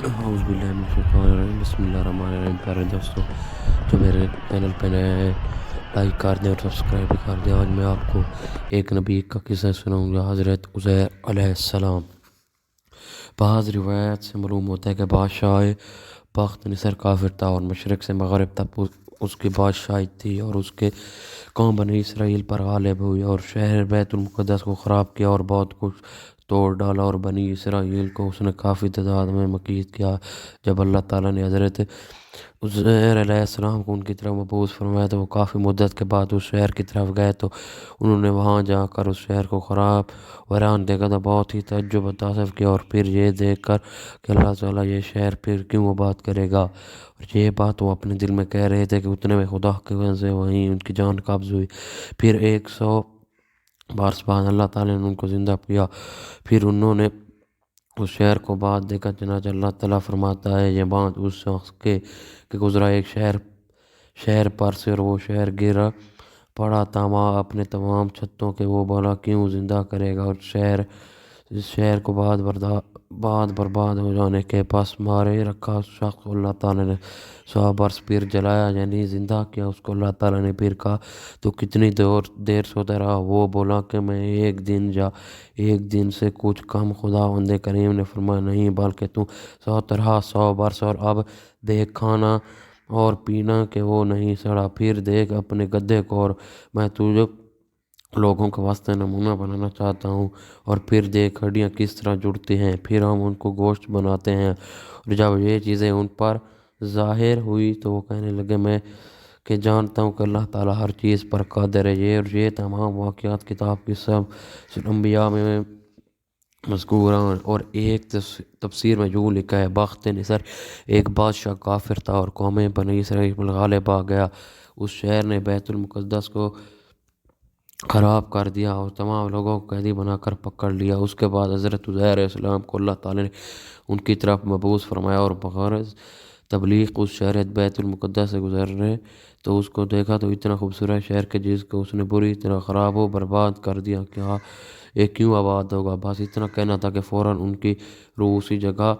اعوذ باللہ من الشیطان الرجیم، بسم اللہ الرحمن الرحیم۔ پیارے دوستوں جو میرے چینل پہ نئے ہیں، لائک کر دیں اور سبسکرائب بھی کر دیں۔ آج میں آپ کو ایک نبی کا قصہ سناؤں گا، حضرت عزیر علیہ السلام۔ بعض روایت سے معلوم ہوتا ہے کہ بادشاہ بخت نصر کافر تھا اور مشرق سے مغرب تک اس کی بادشاہی تھی، اور اس کے قوم بنی اسرائیل پر غالب ہوئی اور شہر بیت المقدس کو خراب کیا اور بہت کچھ توڑ ڈالا، اور بنی اسرائیل کو اس نے کافی تعداد میں مقید کیا۔ جب اللہ تعالیٰ نے حضرت عزیر علیہ السلام کو ان کی طرف مبعوث فرمایا تو وہ کافی مدت کے بعد اس شہر کی طرف گئے، تو انہوں نے وہاں جا کر اس شہر کو خراب ویران دیکھا تو بہت ہی تعجب و تاسف کیا، اور پھر یہ دیکھ کر کہ اللہ تعالیٰ یہ شہر پھر کیوں آباد کرے گا، اور یہ بات وہ اپنے دل میں کہہ رہے تھے کہ اتنے میں خدا کی وجہ سے وہیں ان کی جان قابض ہوئی۔ پھر 100 برس بعد اللہ تعالیٰ نے ان کو زندہ کیا، پھر انہوں نے اس شہر کو بعد دیکھا، چنانچہ اللہ تعالیٰ فرماتا ہے یہ بات اس شخص کے کہ گزرا ایک شہر پر سے، اور وہ شہر گرا پڑا تھا، وہاں اپنے تمام چھتوں کے وہ بولا کیوں زندہ کرے گا، اور اس شہر کو بعد برباد ہو جانے کے پاس مارے رکھا اس شخص کو اللہ تعالیٰ نے 100 برس پھر جلایا، یعنی زندہ کیا اس کو۔ اللہ تعالیٰ نے پھر کہا تو کتنی دیر سوتا رہا؟ وہ بولا کہ میں ایک دن سے کچھ کم۔ خداوند کریم نے فرمایا نہیں، بلکہ تو سوتا رہا 100 برس، اور اب دیکھ کھانا اور پینا کہ وہ نہیں سڑا، پھر دیکھ اپنے گدھے کو، اور میں تجھے لوگوں کے واسطے نمونہ بنانا چاہتا ہوں، اور پھر دیکھ ہڈیاں کس طرح جڑتی ہیں، پھر ہم ان کو گوشت بناتے ہیں۔ اور جب یہ چیزیں ان پر ظاہر ہوئی تو وہ کہنے لگے میں کہ جانتا ہوں کہ اللہ تعالیٰ ہر چیز پر قادر ہے۔ یہ تمام واقعات کتاب کی سب انبیاء میں مذکور ہیں، اور ایک تفسیر میں یوں لکھا ہے بخت نصر ایک بادشاہ کافر تھا اور قوم بنی اسرائیل پر غالب آ گیا۔ اس شہر نے بیت المقدس کو خراب کر دیا اور تمام لوگوں کو قیدی بنا کر پکڑ لیا۔ اس کے بعد حضرت عزیر علیہ السلام کو اللہ تعالیٰ نے ان کی طرف مبعوث فرمایا، اور بغرض تبلیغ اس شہر بیت المقدس سے گزر رہے تو اس کو دیکھا تو اتنا خوبصورت شہر کہ جس کو اس نے بری طرح خراب و برباد کر دیا، کیا یہ کیوں آباد ہوگا؟ بس اتنا کہنا تھا کہ فوراً ان کی روح اسی جگہ